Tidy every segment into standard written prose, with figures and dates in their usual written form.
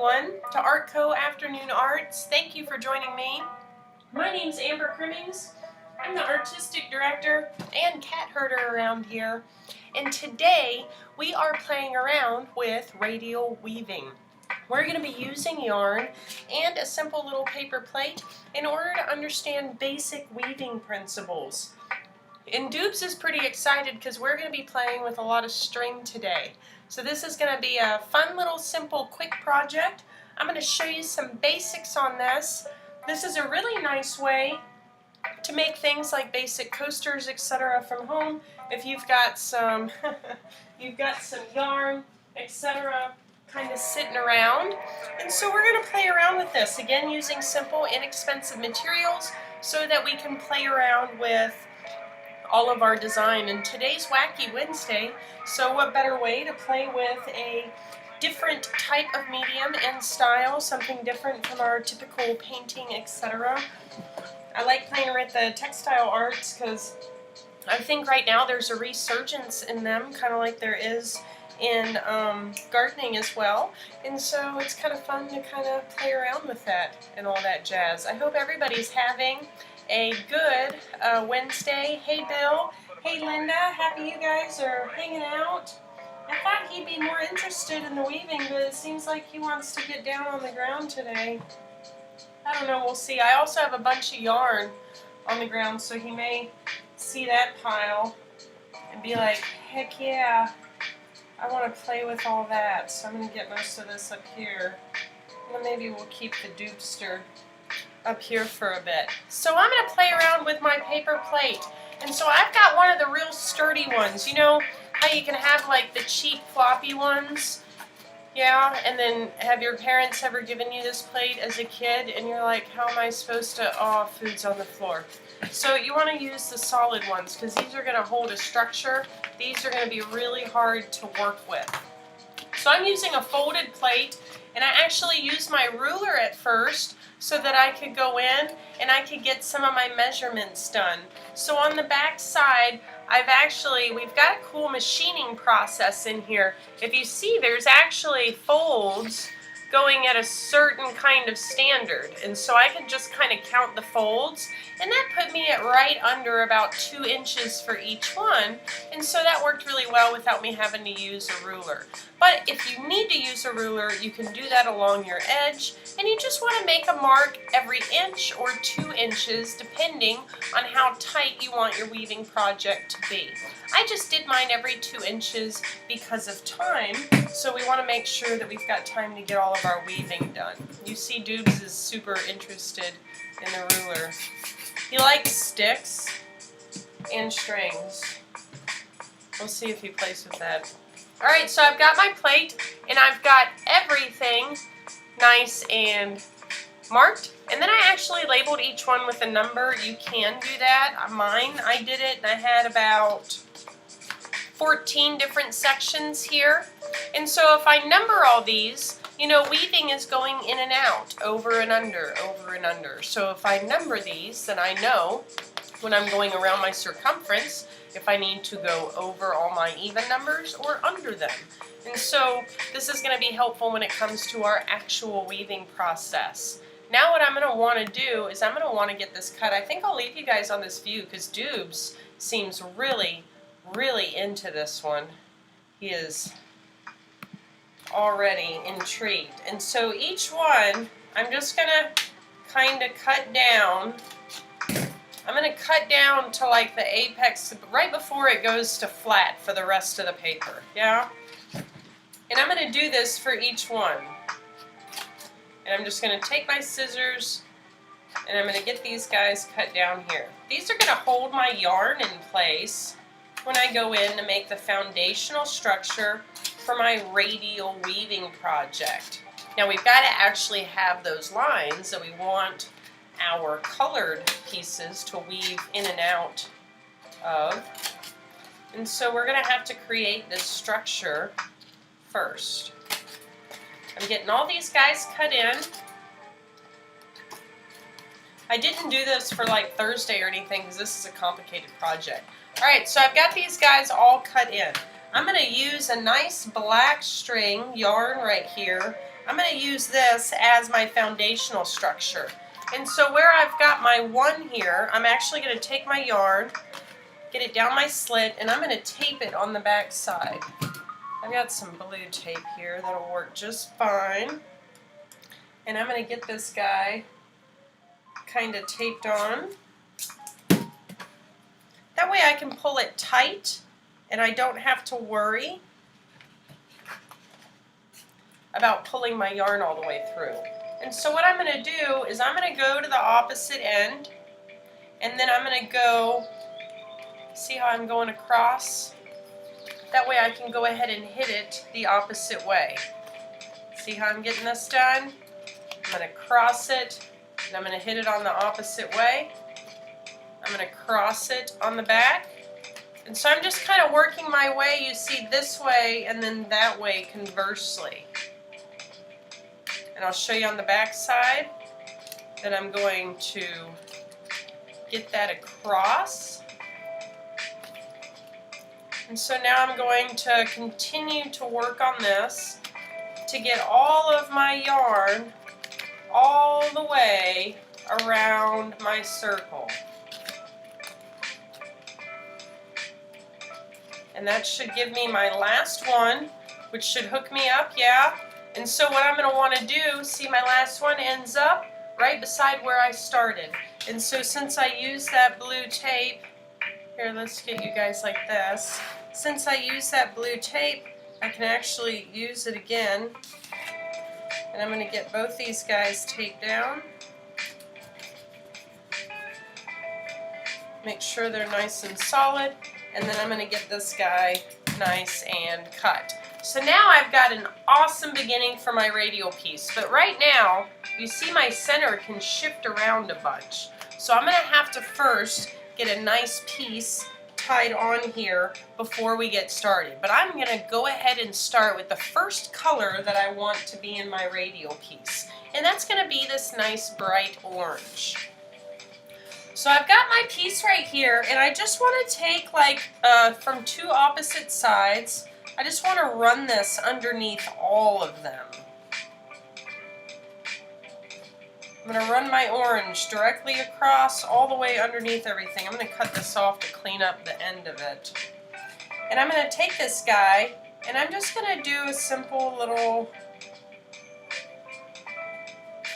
everyone, to ArtCo Afternoon Arts. Thank you for joining me. My name's Amber Crimmings. I'm the artistic director and cat herder around here. And today we are playing around with radial weaving. We're going to be using yarn and a simple little paper plate in order to understand basic weaving principles. And Doobs is pretty excited because we're going to be playing with a lot of string today. So this is going to be a fun little simple quick project. I'm going to show you some basics on this. This is a really nice way to make things like basic coasters, etc. from home. If you've got some yarn, etc. kind of sitting around. And so we're going to play around with this, again using simple, inexpensive materials so that we can play around with all of our design. And today's Wacky Wednesday, so what better way to play with a different type of medium and style, something different from our typical painting, etc. I like playing with the textile arts because I think right now there's a resurgence in them, kind of like there is in gardening as well. And so it's kind of fun to kind of play around with that and all that jazz. I hope everybody's having a good Wednesday. Hey Bill, hey Linda, happy you guys are hanging out. I thought he'd be more interested in the weaving, but it seems like he wants to get down on the ground today. I don't know, we'll see. I also have a bunch of yarn on the ground, so he may see that pile and be like, heck yeah, I want to play with all that. So I'm going to get most of this up here. And then maybe we'll keep the doopster up here for a bit. So I'm going to play around with my paper plate. And so I've got one of the real sturdy ones. You know how you can have like the cheap floppy ones? Yeah, and then have your parents ever given you this plate as a kid and you're like, how am I supposed to, oh, food's on the floor. So you want to use the solid ones because these are going to hold a structure. These are going to be really hard to work with. So I'm using a folded plate, and I actually used my ruler at first so that I could go in and I could get some of my measurements done. So on the back side, we've got a cool machining process in here. If you see, there's actually folds going at a certain kind of standard. And so I can just kind of count the folds, and that put me at right under about 2 inches for each one. And so that worked really well without me having to use a ruler. But if you need to use a ruler, you can do that along your edge, and you just want to make a mark every inch or 2 inches depending on how tight you want your weaving project to be. I just did mine every 2 inches because of time, so we want to make sure that we've got time to get all of our weaving done. You see Doobs is super interested in the ruler. He likes sticks and strings. We'll see if he plays with that. Alright, so I've got my plate and I've got everything nice and marked. And then I actually labeled each one with a number. You can do that. Mine, I did it and I had about 14 different sections here. And so if I number all these, you know, weaving is going in and out, over and under, over and under. So if I number these, then I know when I'm going around my circumference if I need to go over all my even numbers or under them. And so this is going to be helpful when it comes to our actual weaving process. Now what I'm going to want to do is I'm going to want to get this cut. I think I'll leave you guys on this view because Doobs seems really, really into this one. He is already intrigued. And so each one, I'm just going to kind of cut down. I'm going to cut down to like the apex right before it goes to flat for the rest of the paper. Yeah? And I'm going to do this for each one. And I'm just going to take my scissors and I'm going to get these guys cut down here. These are going to hold my yarn in place when I go in to make the foundational structure for my radial weaving project. Now we've got to actually have those lines that we want our colored pieces to weave in and out of. And so we're going to have to create this structure first. I'm getting all these guys cut in. I didn't do this for like Thursday or anything because this is a complicated project. Alright, so I've got these guys all cut in. I'm going to use a nice black string yarn right here I'm going to use this as my foundational structure. And so where I've got my 1 here, I'm actually going to take my yarn, get it down my slit, and I'm going to tape it on the back side. I've got some blue tape here that'll work just fine. And I'm going to get this guy kind of taped on. That way I can pull it tight and I don't have to worry about pulling my yarn all the way through. And so what I'm going to do is I'm going to go to the opposite end, and then I'm going to go, see how I'm going across? That way I can go ahead and hit it the opposite way. See how I'm getting this done? I'm going to cross it, and I'm going to hit it on the opposite way. I'm going to cross it on the back. And so I'm just kind of working my way, you see, this way and then that way conversely. And I'll show you on the back side that I'm going to get that across. And so now I'm going to continue to work on this to get all of my yarn all the way around my circle. And that should give me my last one, which should hook me up, yeah. And so what I'm going to want to do, see my last one ends up right beside where I started. And so since I used that blue tape, here let's get you guys like this. Since I used that blue tape, I can actually use it again. And I'm going to get both these guys taped down. Make sure they're nice and solid. And then I'm going to get this guy nice and cut. So now I've got an awesome beginning for my radial piece. But right now, you see my center can shift around a bunch. So I'm going to have to first get a nice piece tied on here before we get started. But I'm going to go ahead and start with the first color that I want to be in my radial piece. And that's going to be this nice bright orange. So I've got my piece right here, and I just want to take like from 2 opposite sides, I just want to run this underneath all of them. I'm going to run my orange directly across all the way underneath everything. I'm going to cut this off to clean up the end of it. And I'm going to take this guy, and I'm just going to do a simple little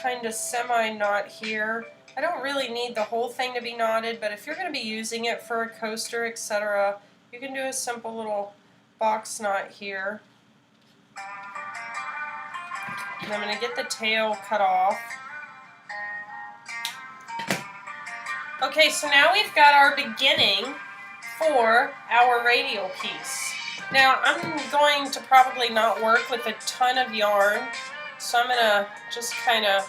kind of semi-knot here. I don't really need the whole thing to be knotted, but if you're going to be using it for a coaster, etc., you can do a simple little box knot here. And I'm going to get the tail cut off. Okay, so now we've got our beginning for our radial piece. Now, I'm going to probably not work with a ton of yarn, so I'm going to just kind of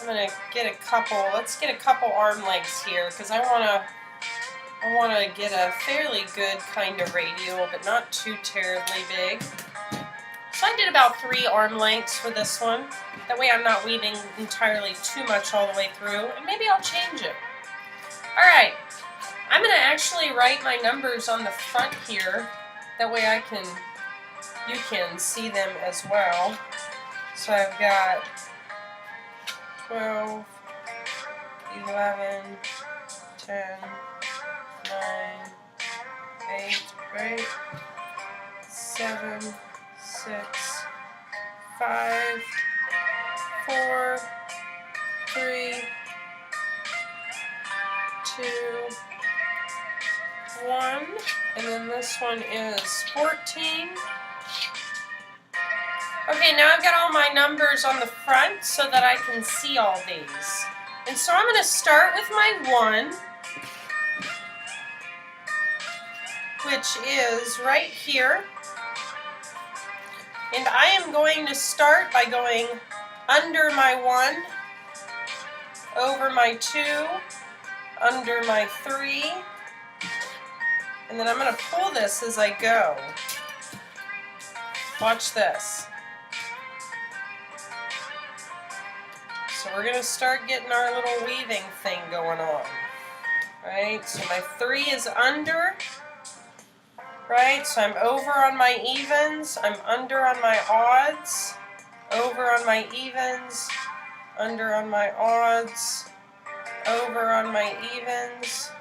I'm going to get a couple, let's get a couple arm lengths here, because I want to get a fairly good kind of radial, but not too terribly big. So I did about 3 arm lengths for this one. That way I'm not weaving entirely too much all the way through, and maybe I'll change it. Alright, I'm going to actually write my numbers on the front here. That way you can see them as well. So I've got 12, 11, 10, 9, 8, right? 7, 6, 5, 4, 3, 2, 1, and then this one is 14. Okay, now I've got all my numbers on the front so that I can see all these. And so I'm going to start with my 1, which is right here. And I am going to start by going under my 1, over my 2, under my 3, and then I'm going to pull this as I go. Watch this. So we're going to start getting our little weaving thing going on. Right? So my 3 is under. Right? So I'm over on my evens. I'm under on my odds. over on my evens, under on my odds, over on my evens,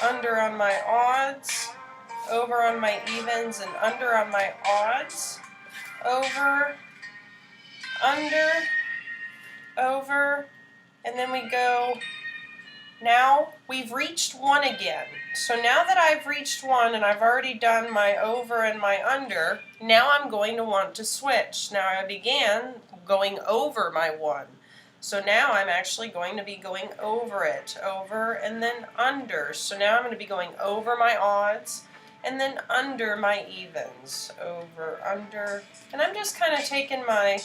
under on my odds, over on my evens and under on my odds, over, under, over, and then we go. Now we've reached 1 again. So now that I've reached 1 and I've already done my over and my under, now I'm going to want to switch. Now I began going over my 1. So now I'm actually going to be going over it, over and then under. So now I'm going to be going over my odds and then under my evens, over, under. And I'm just kind of taking my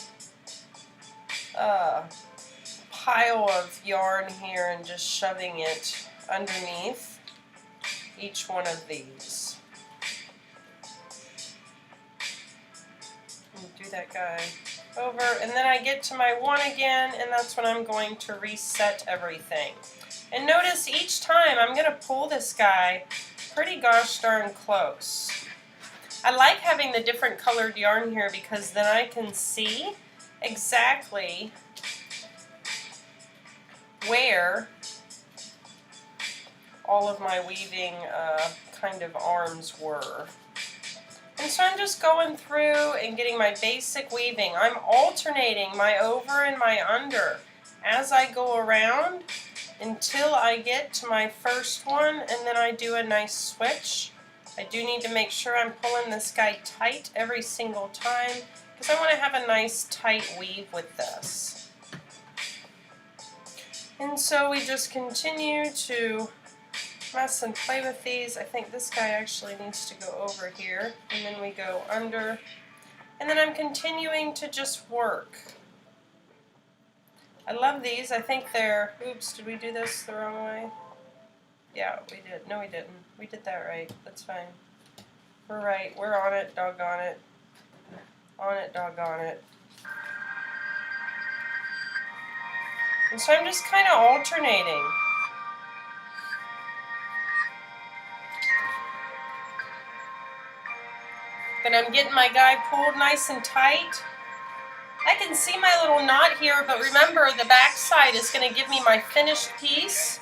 pile of yarn here and just shoving it underneath each one of these. And do that guy over, and then I get to my 1 again, and that's when I'm going to reset everything. And notice each time I'm going to pull this guy pretty gosh darn close. I like having the different colored yarn here because then I can see exactly where all of my weaving kind of arms were. And so I'm just going through and getting my basic weaving. I'm alternating my over and my under as I go around until I get to my first one, and then I do a nice switch. I do need to make sure I'm pulling this guy tight every single time because I want to have a nice tight weave with this. And so we just continue to mess and play with these. I think this guy actually needs to go over here, and then we go under, and then I'm continuing to just work. I love these. I think they're, oops, did we do this the wrong way? Yeah, we did. No, we didn't. We did that right. That's fine. We're right. We're on it, doggone it. On it, doggone it. And so I'm just kind of alternating. But I'm getting my guy pulled nice and tight. I can see my little knot here, but remember the back side is going to give me my finished piece.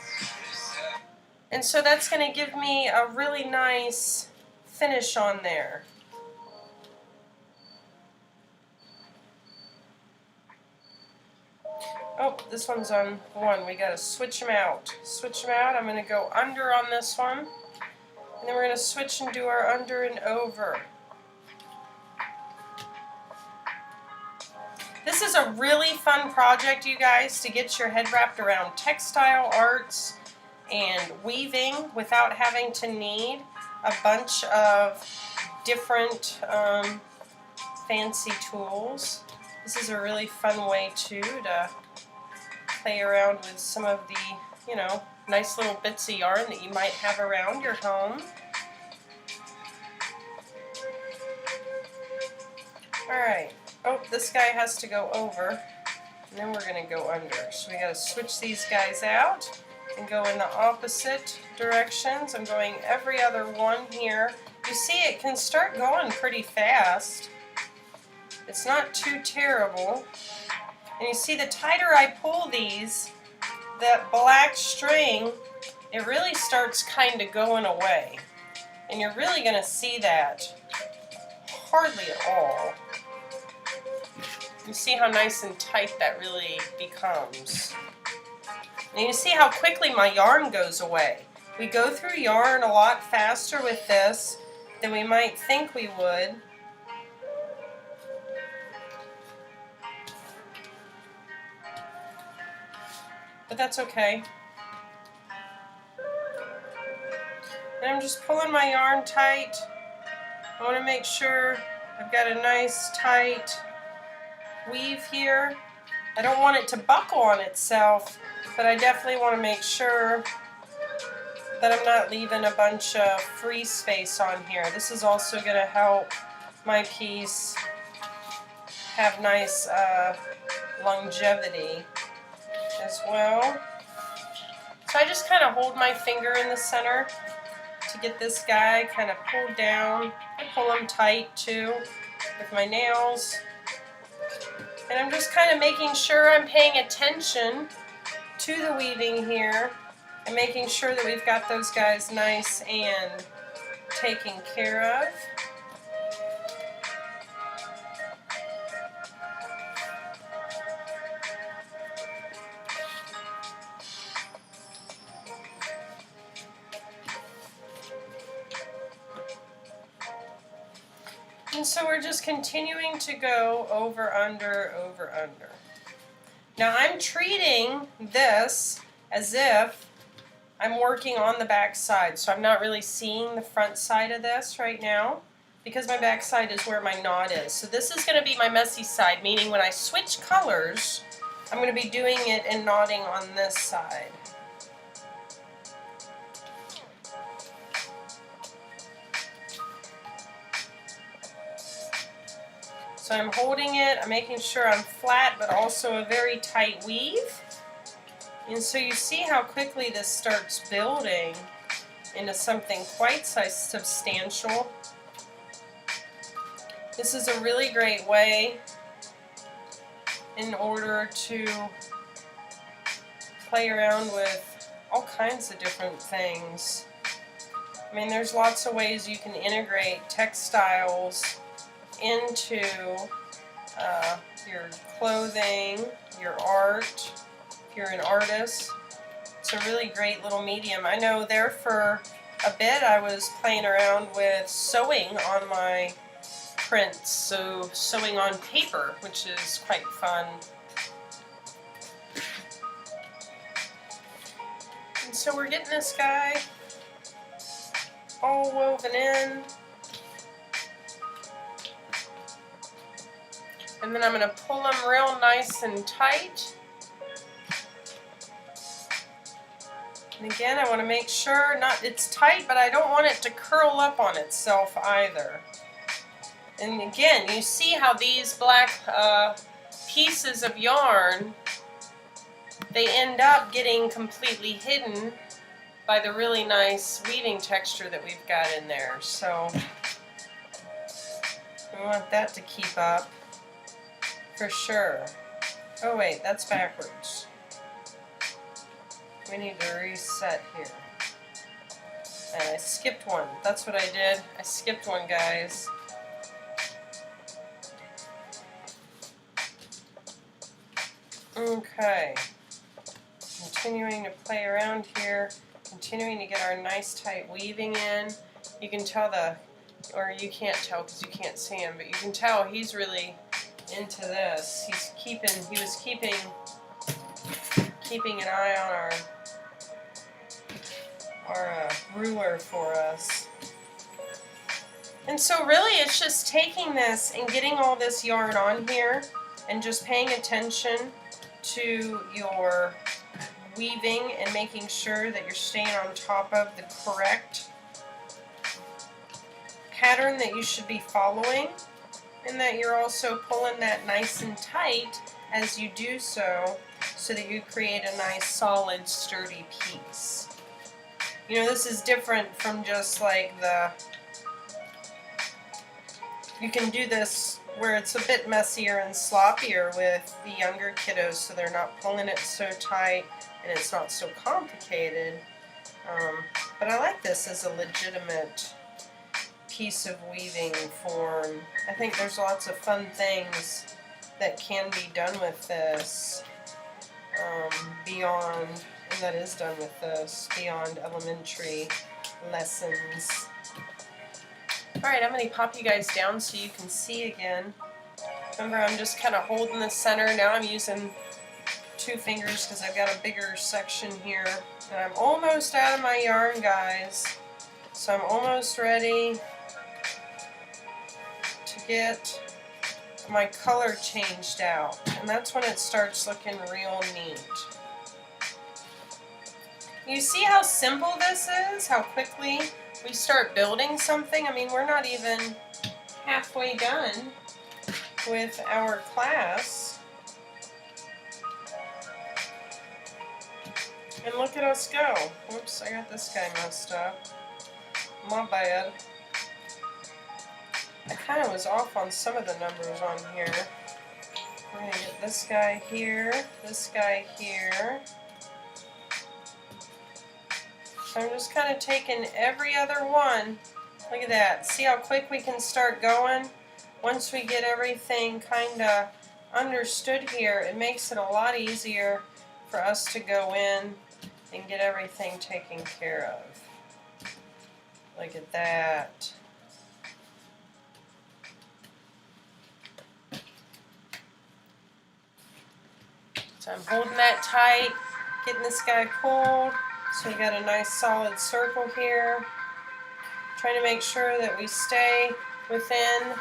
And so that's going to give me a really nice finish on there. Oh, this one's on 1. We got to switch them out. Switch them out. I'm going to go under on this one. And then we're going to switch and do our under and over. This is a really fun project, you guys, to get your head wrapped around textile arts and weaving without having to need a bunch of different fancy tools. This is a really fun way, too, to play around with some of the, you know, nice little bits of yarn that you might have around your home. Alright. Oh, this guy has to go over, and then we're going to go under. So we got to switch these guys out and go in the opposite directions. I'm going every other one here. You see it can start going pretty fast. It's not too terrible. And you see the tighter I pull these, that black string, it really starts kind of going away. And you're really going to see that hardly at all. You see how nice and tight that really becomes. And you see how quickly my yarn goes away. We go through yarn a lot faster with this than we might think we would. But that's okay. And I'm just pulling my yarn tight. I want to make sure I've got a nice tight weave here. I don't want it to buckle on itself, but I definitely want to make sure that I'm not leaving a bunch of free space on here. This is also going to help my piece have nice longevity as well. So I just kind of hold my finger in the center to get this guy kind of pulled down. I pull him tight too with my nails. And I'm just kind of making sure I'm paying attention to the weaving here and making sure that we've got those guys nice and taken care of. And so we're just continuing to go over, under, over, under. Now I'm treating this as if I'm working on the back side, so I'm not really seeing the front side of this right now because my back side is where my knot is. So this is going to be my messy side, meaning when I switch colors, I'm going to be doing it and knotting on this side. So I'm holding it, I'm making sure I'm flat, but also a very tight weave. And so you see how quickly this starts building into something quite substantial. This is a really great way in order to play around with all kinds of different things. I mean, there's lots of ways you can integrate textiles into your clothing, your art. If you're an artist, it's a really great little medium. I know there for a bit I was playing around with sewing on my prints, so sewing on paper, which is quite fun. And so we're getting this guy all woven in. And then I'm going to pull them real nice and tight. And again, I want to make sure it's tight, but I don't want it to curl up on itself either. And again, you see how these black pieces of yarn, they end up getting completely hidden by the really nice weaving texture that we've got in there. So we want that to keep up. For sure. Oh wait, that's backwards. We need to reset here. And I skipped one. That's what I did. I skipped one, guys. Okay. Continuing to play around here. Continuing to get our nice tight weaving in. You can tell or you can't tell because you can't see him, but you can tell he's really into this. He was keeping an eye on our ruler for us. And so really it's just taking this and getting all this yarn on here and just paying attention to your weaving and making sure that you're staying on top of the correct pattern that you should be following. And that you're also pulling that nice and tight as you do so that you create a nice solid sturdy piece. You know, this is different from just like you can do this where it's a bit messier and sloppier with the younger kiddos, so they're not pulling it so tight and it's not so complicated. But I like this as a legitimate piece of weaving form. I think there's lots of fun things that can be done with this beyond elementary lessons. Alright, I'm going to pop you guys down so you can see again. Remember, I'm just kind of holding the center. Now I'm using 2 fingers because I've got a bigger section here. And I'm almost out of my yarn, guys. So I'm almost ready to get my color changed out. And that's when it starts looking real neat. You see how simple this is? How quickly we start building something? I mean, we're not even halfway done with our class. And look at us go. Whoops, I got this guy messed up. My bad. I kind of was off on some of the numbers on here. We're going to get this guy here, this guy here. So I'm just kind of taking every other one. Look at that. See how quick we can start going? Once we get everything kind of understood here, it makes it a lot easier for us to go in and get everything taken care of. Look at that. So I'm holding that tight, getting this guy pulled, so we got a nice solid circle here. Trying to make sure that we stay within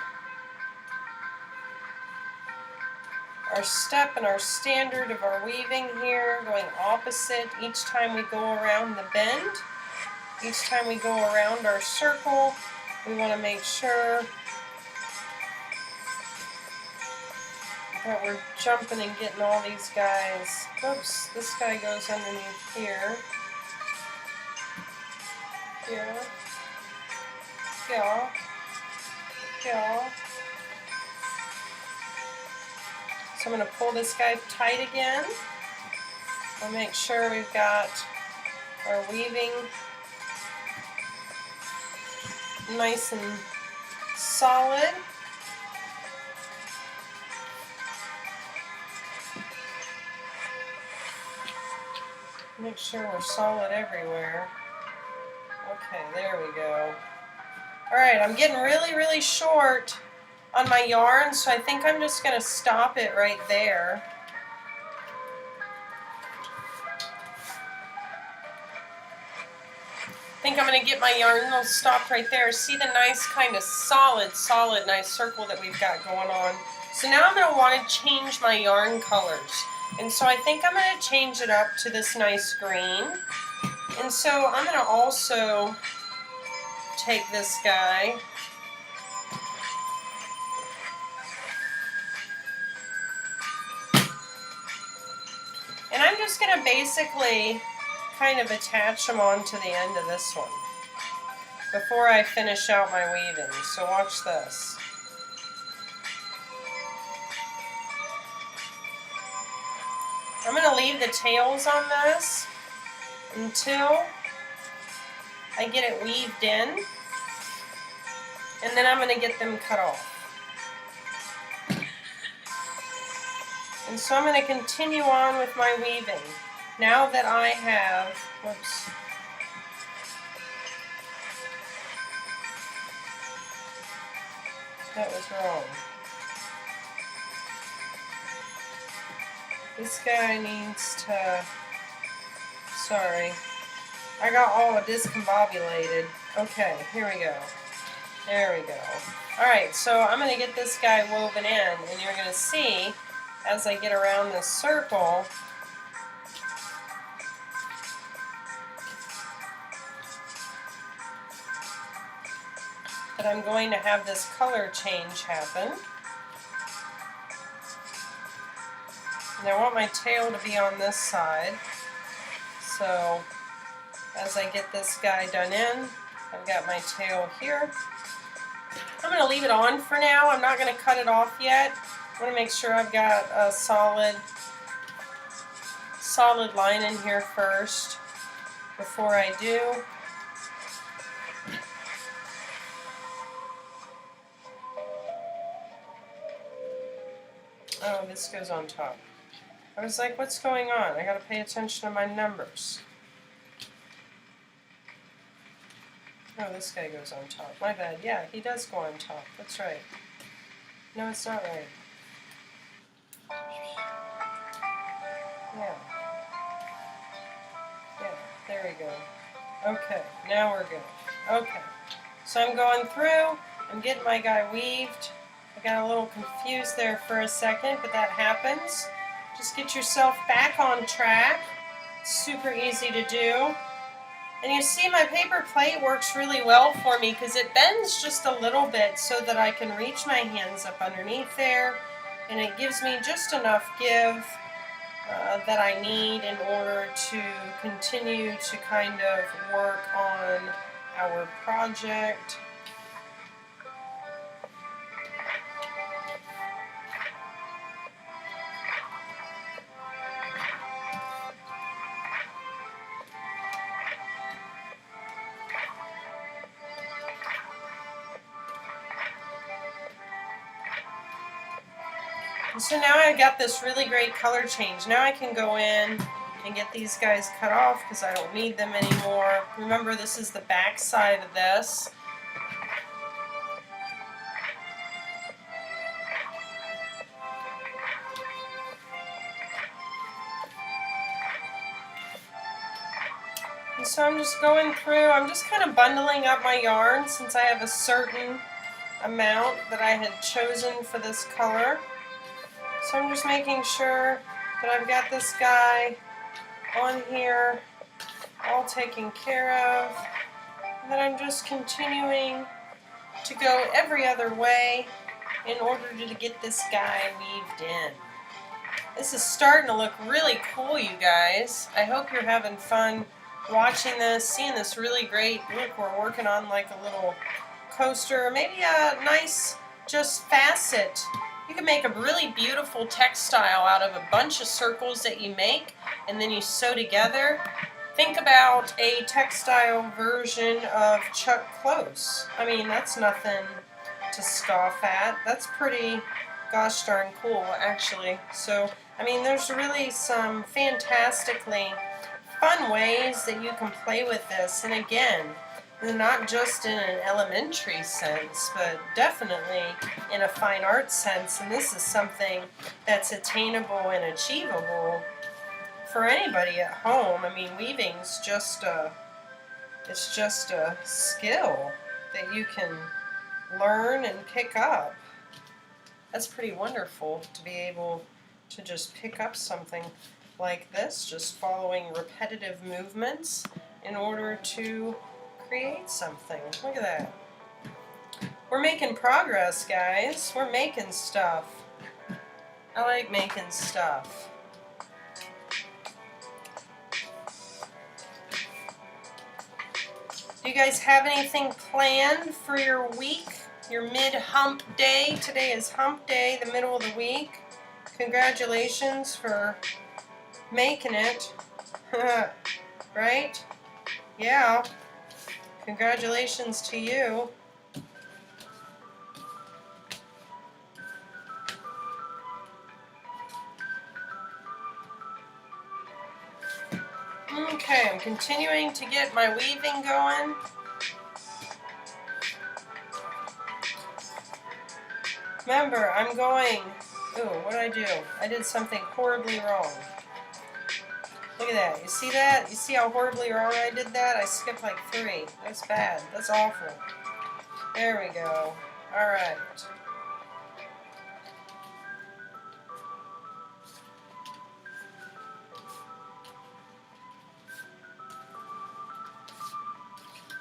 our step and our standard of our weaving here, going opposite each time we go around the bend. Each time we go around our circle, we want to make sure that we're jumping and getting all these guys. Oops, this guy goes underneath here. Here. Here. Here. So I'm going to pull this guy tight again. I'll make sure we've got our weaving nice and solid. Make sure we're solid everywhere. Okay, there we go. Alright, I'm getting really, really short on my yarn, so I think I'm just going to stop it right there. I think I'm going to get my yarn all stopped right there. See the nice kind of solid, nice circle that we've got going on. So now I'm going to want to change my yarn colors. And so I think I'm going to change it up to this nice green. And so I'm going to also take this guy. And I'm just going to basically kind of attach them onto the end of this one before I finish out my weaving. So watch this. I'm going to leave the tails on this until I get it weaved in, and then I'm going to get them cut off. And so I'm going to continue on with my weaving. Now that I have, whoops, that was wrong. This guy needs to, sorry, I got all discombobulated. Okay, here we go. There we go. Alright, so I'm going to get this guy woven in, and you're going to see, as I get around this circle, that I'm going to have this color change happen. And I want my tail to be on this side. So as I get this guy done in, I've got my tail here. I'm going to leave it on for now. I'm not going to cut it off yet. I want to make sure I've got a solid line in here first before I do. Oh, this goes on top. I was like, what's going on? I gotta pay attention to my numbers. Oh, this guy goes on top. My bad. Yeah, he does go on top. That's right. No, it's not right. Yeah. Yeah, there we go. Okay, now we're good. Okay. So I'm going through, I'm getting my guy weaved. I got a little confused there for a second, but that happens. Just get yourself back on track. It's super easy to do. And you see my paper plate works really well for me because it bends just a little bit so that I can reach my hands up underneath there, and it gives me just enough give that I need in order to continue to kind of work on our project. And so now I got this really great color change. Now I can go in and get these guys cut off because I don't need them anymore. Remember, this is the back side of this. And so I'm just going through, I'm just kind of bundling up my yarn since I have a certain amount that I had chosen for this color. So I'm just making sure that I've got this guy on here all taken care of. And then I'm just continuing to go every other way in order to get this guy weaved in. This is starting to look really cool, you guys. I hope you're having fun watching this, seeing this really great look. We're working on like a little coaster, maybe a nice just facet. You can make a really beautiful textile out of a bunch of circles that you make and then you sew together. Think about a textile version of Chuck Close. I mean, that's nothing to scoff at. That's pretty gosh darn cool, actually. So, I mean, there's really some fantastically fun ways that you can play with this. And again, not just in an elementary sense, but definitely in a fine art sense. And this is something that's attainable and achievable for anybody at home. I mean, weaving's just it's just a skill that you can learn and pick up. That's pretty wonderful to be able to just pick up something like this, just following repetitive movements in order to create something. Look at that. We're making progress, guys. We're making stuff. I like making stuff. Do you guys have anything planned for your week? Your mid-hump day? Today is hump day, the middle of the week. Congratulations for making it. Right? Yeah. Congratulations to you. Okay, I'm continuing to get my weaving going. Remember, I'm going... Ooh, what did I do? I did something horribly wrong. Look at that. You see that? You see how horribly wrong I did that? I skipped like 3. That's bad. That's awful. There we go. Alright.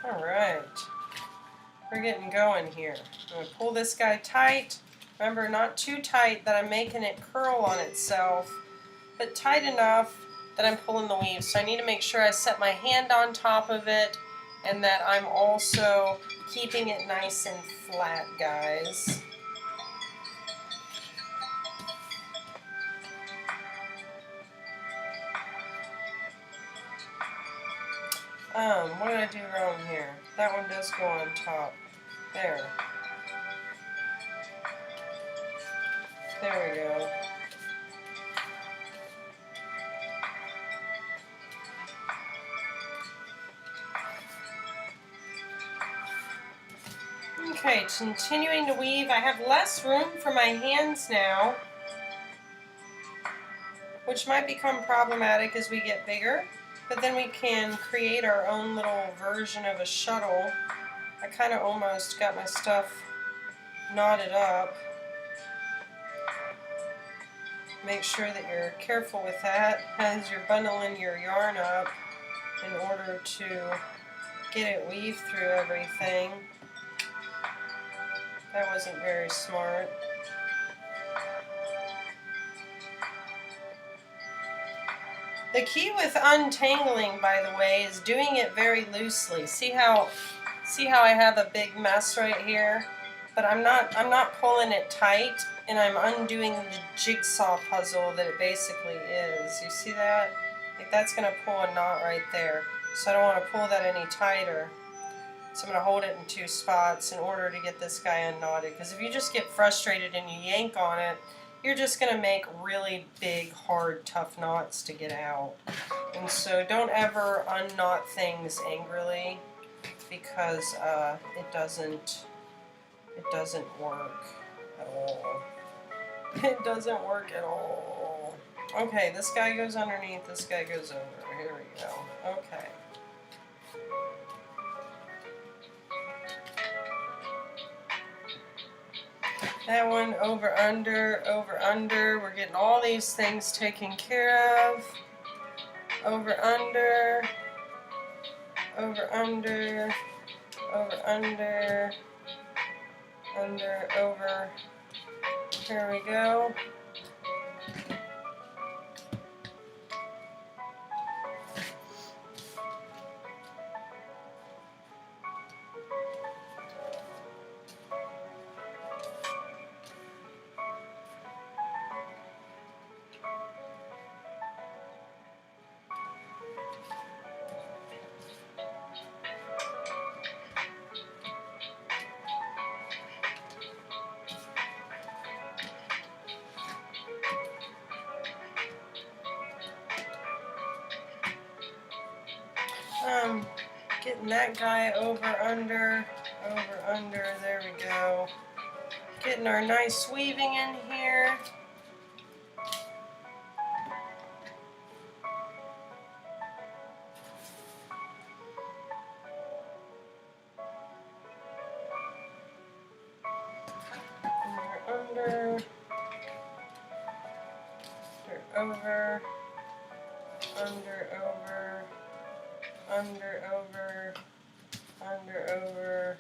Alright. We're getting going here. I'm going to pull this guy tight. Remember, not too tight that I'm making it curl on itself, but tight enough that I'm pulling the weave. So I need to make sure I set my hand on top of it and that I'm also keeping it nice and flat, guys. What did I do wrong here? That one does go on top. There. There we go. Okay, continuing to weave. I have less room for my hands now, which might become problematic as we get bigger, but then we can create our own little version of a shuttle. I kind of almost got my stuff knotted up. Make sure that you're careful with that as you're bundling your yarn up in order to get it weaved through everything. That wasn't very smart. The key with untangling, by the way, is doing it very loosely. See how I have a big mess right here? But I'm not pulling it tight, and I'm undoing the jigsaw puzzle that it basically is. You see that? Like, that's going to pull a knot right there. So I don't want to pull that any tighter. So I'm going to hold it in 2 spots in order to get this guy unknotted. Because if you just get frustrated and you yank on it, you're just going to make really big, hard, tough knots to get out. And so don't ever unknot things angrily, because it doesn't work at all. It doesn't work at all. Okay, this guy goes underneath, this guy goes over. Here we go. Okay. That one, over, under, over, under. We're getting all these things taken care of. Over, under, over, under, over, under, under, over. Here we go. Getting that guy over, under, there we go. Getting our nice weaving in here. Under, over, under, over, under, over, under, over.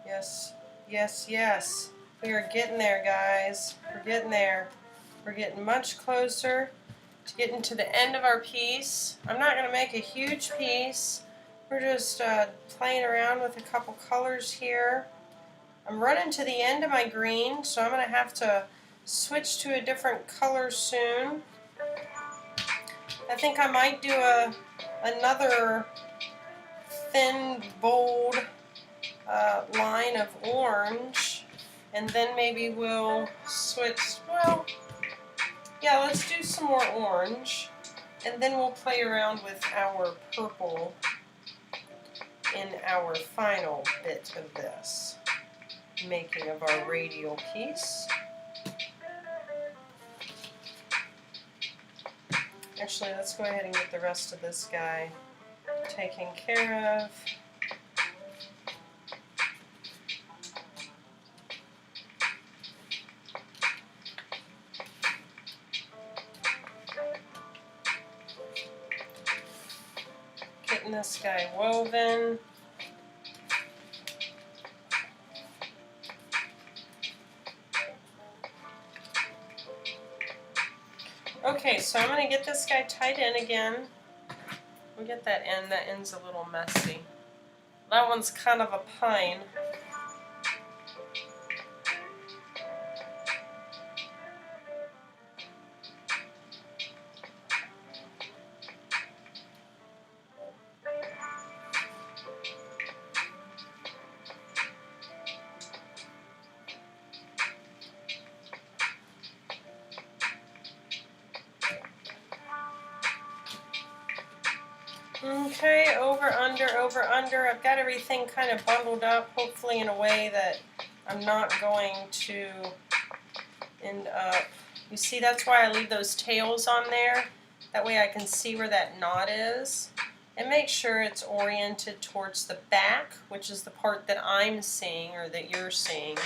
Yes, yes, yes. We are getting there, guys. We're getting there. We're getting much closer to getting to the end of our piece. I'm not going to make a huge piece. We're just playing around with a couple colors here. I'm running to the end of my green, so I'm going to have to switch to a different color soon. I think I might do another thin, bold line of orange, and then maybe we'll switch. Well, yeah, let's do some more orange, and then we'll play around with our purple in our final bit of this making of our radial piece. Actually, let's go ahead and get the rest of this guy taken care of. Getting this guy woven. Okay, so I'm going to get this guy tied in again. We'll get that end. That end's a little messy. That one's kind of a pine. Okay, over, under, over, under. I've got everything kind of bundled up, hopefully in a way that I'm not going to end up... You see, that's why I leave those tails on there. That way I can see where that knot is. And make sure it's oriented towards the back, which is the part that I'm seeing or that you're seeing.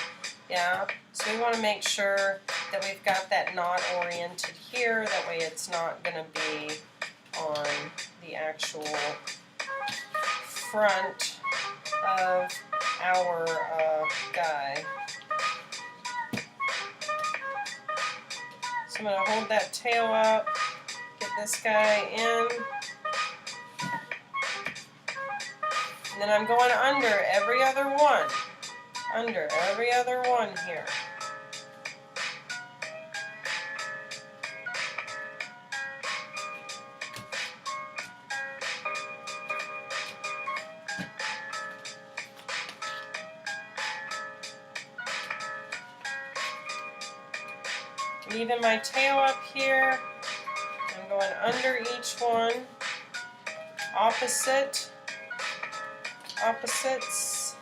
Yeah, so we want to make sure that we've got that knot oriented here. That way it's not going to be on the actual front of our guy. So I'm going to hold that tail up, get this guy in, and then I'm going under every other one. Under every other one here. leaving my tail up here. I'm going under each one. Opposite. Opposites.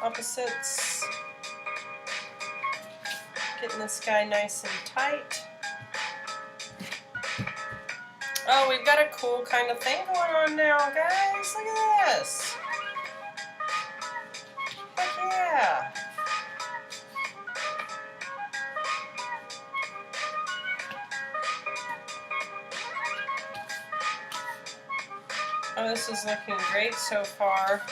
Opposites. Getting this guy nice and tight. Oh, we've got a cool kind of thing going on now, guys. Look at this. Heck yeah. Oh, this is looking great so far.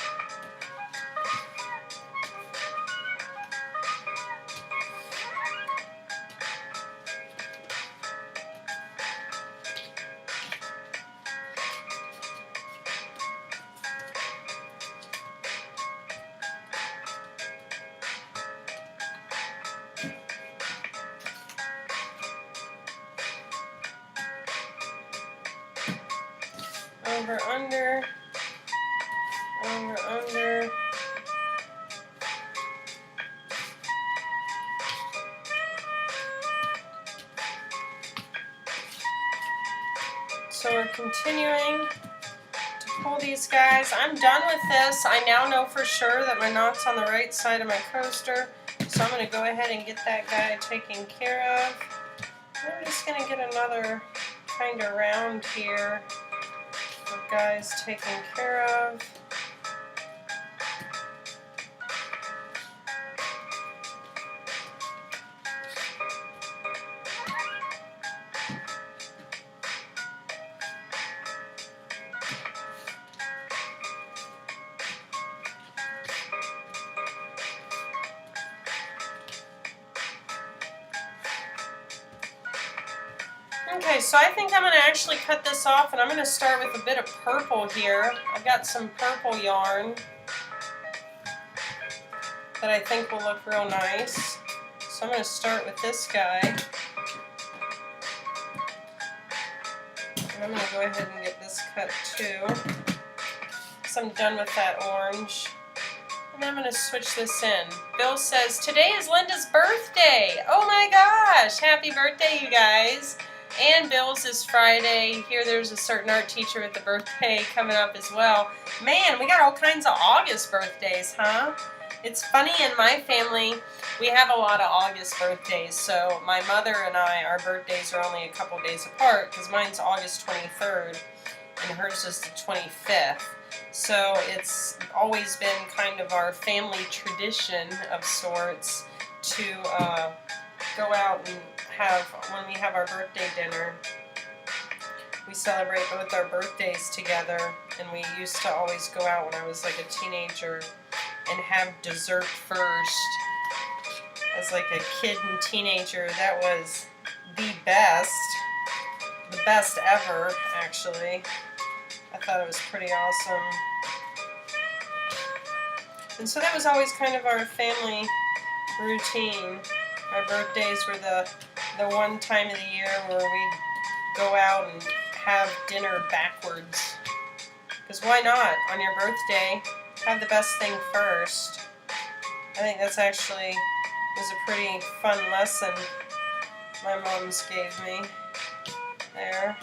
Over, under, over, under. So we're continuing to pull these guys. I'm done with this. I now know for sure that my knot's on the right side of my coaster. So I'm going to go ahead and get that guy taken care of. I'm just going to get another kind of round here. Guys taken care of. Okay, so I think I'm going to actually cut this off, and I'm going to start with a bit of purple here. I've got some purple yarn that I think will look real nice. So I'm going to start with this guy. And I'm going to go ahead and get this cut too, because I'm done with that orange. And I'm going to switch this in. Bill says, today is Linda's birthday. Oh my gosh, happy birthday, you guys. And Bill's is Friday. Here there's a certain art teacher with a birthday coming up as well. Man, we got all kinds of August birthdays, huh? It's funny, in my family, we have a lot of August birthdays. So my mother and I, our birthdays are only a couple days apart, because mine's August 23rd and hers is the 25th. So it's always been kind of our family tradition of sorts to go out and have, when we have our birthday dinner, we celebrate both our birthdays together. And we used to always go out when I was like a teenager and have dessert first. As like a kid and teenager, that was the best ever, actually. I thought it was pretty awesome. And so that was always kind of our family routine. Our birthdays were the one time of the year where we'd go out and have dinner backwards. Because why not? On your birthday, have the best thing first. I think that's actually was a pretty fun lesson my mom's gave me there.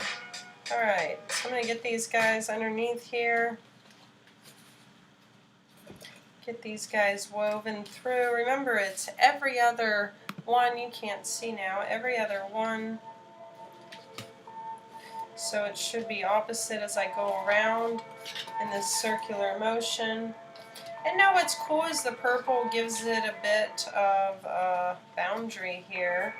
Alright, so I'm going to get these guys underneath here. Get these guys woven through. Remember, it's every other one. You can't see now. Every other one. So it should be opposite as I go around in this circular motion. And now what's cool is the purple gives it a bit of boundary here,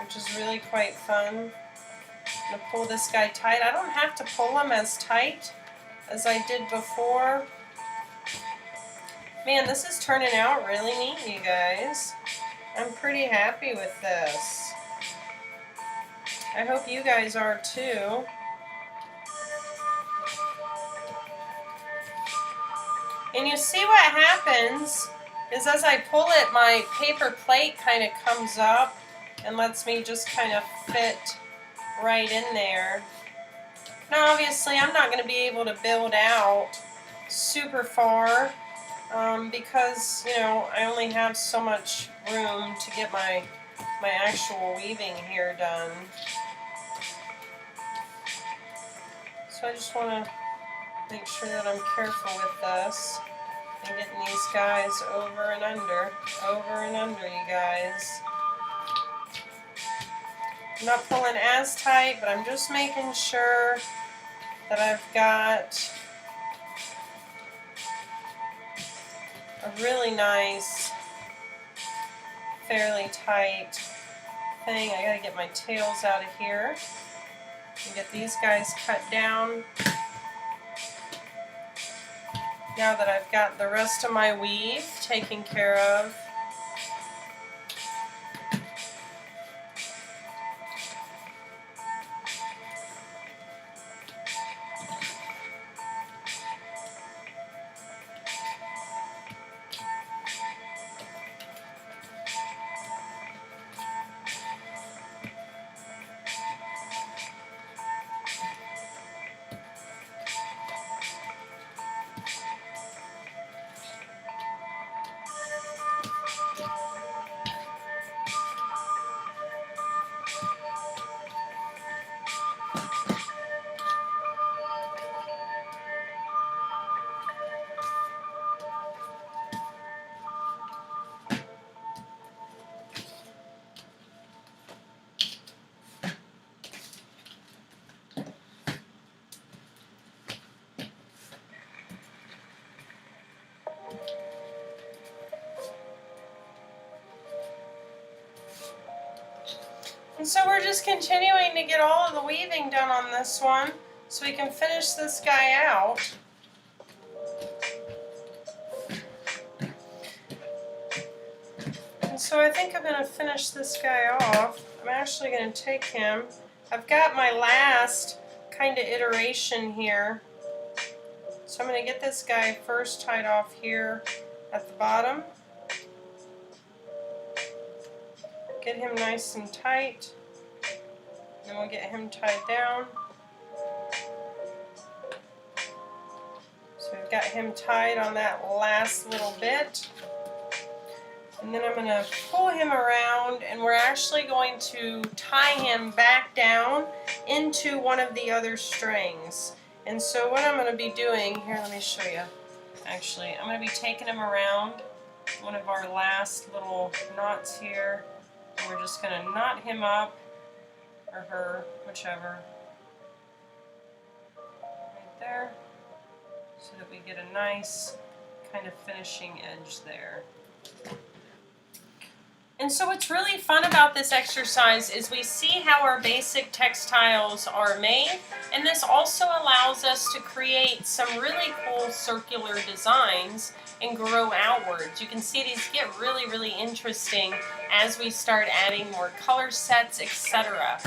which is really quite fun. I'm going to pull this guy tight. I don't have to pull him as tight as I did before. Man, this is turning out really neat, you guys. I'm pretty happy with this. I hope you guys are too. And you see what happens is as I pull it, my paper plate kind of comes up and lets me just kind of fit right in there. Now obviously I'm not going to be able to build out super far because, you know, I only have so much room to get my actual weaving here done. So I just want to make sure that I'm careful with this and getting these guys over and under, you guys. I'm not pulling as tight, but I'm just making sure that I've got a really nice, fairly tight thing. I gotta get my tails out of here and get these guys cut down. Now that I've got the rest of my weave taken care of. And so we're just continuing to get all of the weaving done on this one so we can finish this guy out. And so I think I'm going to finish this guy off. I'm actually going to take him. I've got my last kind of iteration here. So I'm going to get this guy first tied off here at the bottom. Get him nice and tight. Then we'll get him tied down. So we've got him tied on that last little bit. And then I'm going to pull him around, and we're actually going to tie him back down into one of the other strings. And so what I'm going to be doing, here, let me show you. Actually, I'm going to be taking him around one of our last little knots here. And we're just going to knot him up, or her, whichever, right there, so that we get a nice kind of finishing edge there. And so what's really fun about this exercise is we see how our basic textiles are made, and this also allows us to create some really cool circular designs and grow outwards. You can see these get really, really interesting as we start adding more color sets, etc.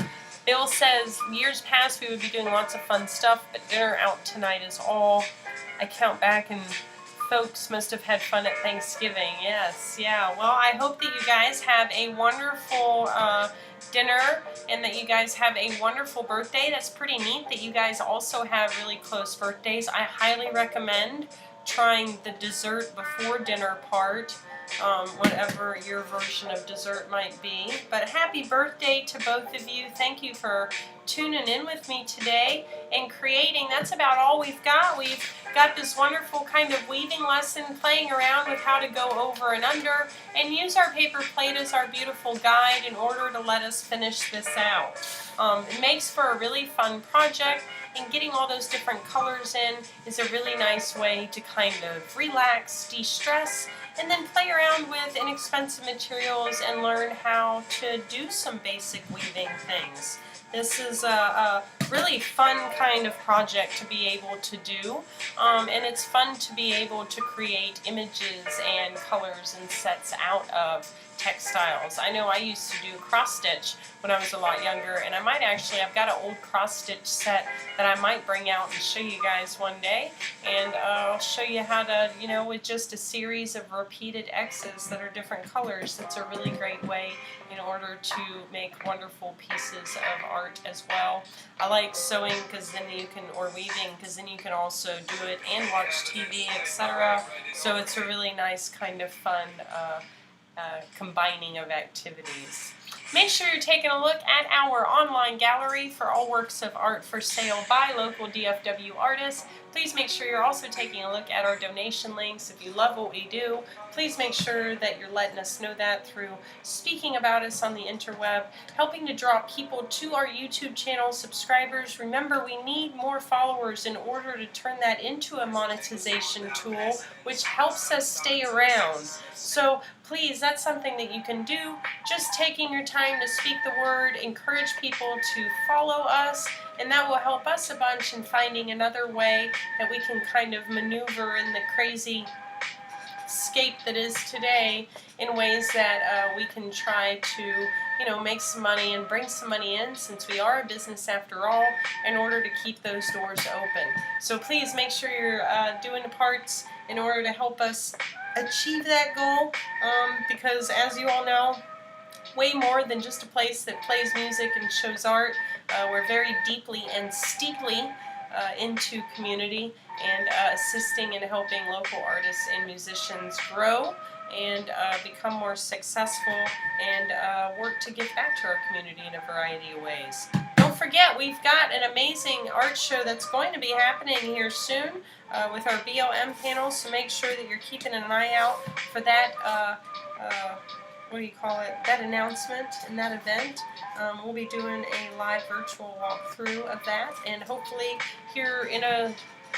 Bill says years past we would be doing lots of fun stuff, but dinner out tonight is all. I count back and folks must have had fun at Thanksgiving. Yes, yeah. Well, I hope that you guys have a wonderful dinner and that you guys have a wonderful birthday. That's pretty neat that you guys also have really close birthdays. I highly recommend trying the dessert before dinner part, whatever your version of dessert might be. But happy birthday to both of you. Thank you for tuning in with me today and creating. That's about all we've got. We've got this wonderful kind of weaving lesson, playing around with how to go over and under, and use our paper plate as our beautiful guide in order to let us finish this out. It makes for a really fun project, and getting all those different colors in is a really nice way to kind of relax, de-stress, and then play around with inexpensive materials and learn how to do some basic weaving things. This is a really fun kind of project to be able to do, and it's fun to be able to create images and colors and sets out of. textiles. I know I used to do cross stitch when I was a lot younger, and I've got an old cross stitch set that I might bring out and show you guys one day, and I'll show you how to, with just a series of repeated X's that are different colors, that's a really great way in order to make wonderful pieces of art as well. I like sewing or weaving, because then you can also do it and watch TV, etc. So it's a really nice kind of fun combining of activities. Make sure you're taking a look at our online gallery for all works of art for sale by local DFW artists. Please make sure you're also taking a look at our donation links. If you love what we do, please make sure that you're letting us know that through speaking about us on the interweb, helping to draw people to our YouTube channel, subscribers. Remember, we need more followers in order to turn that into a monetization tool, which helps us stay around. So please, that's something that you can do. Just taking your time to speak the word, encourage people to follow us, and that will help us a bunch in finding another way that we can kind of maneuver in the crazy scape that is today in ways that we can try to make some money and bring some money in, since we are a business after all, in order to keep those doors open. So please make sure you're doing the parts in order to help us achieve that goal, because as you all know, way more than just a place that plays music and shows art. We're very deeply and steeply into community and assisting and helping local artists and musicians grow and become more successful and work to give back to our community in a variety of ways. Don't forget, we've got an amazing art show that's going to be happening here soon with our BLM panel, so make sure that you're keeping an eye out for that that announcement and that event. We'll be doing a live virtual walkthrough of that, and hopefully here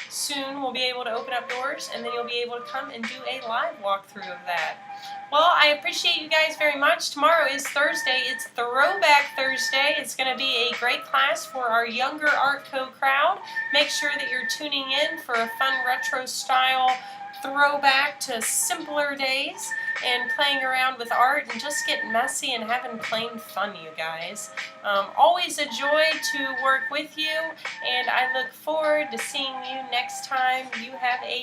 soon we'll be able to open up doors, and then you'll be able to come and do a live walkthrough of that. Well, I appreciate you guys very much. Tomorrow is Thursday. It's Throwback Thursday. It's going to be a great class for our younger ArtCo crowd. Make sure that you're tuning in for a fun retro style throwback to simpler days and playing around with art and just getting messy and having plain fun, you guys. Always a joy to work with you, and I look forward to seeing you next time. You have a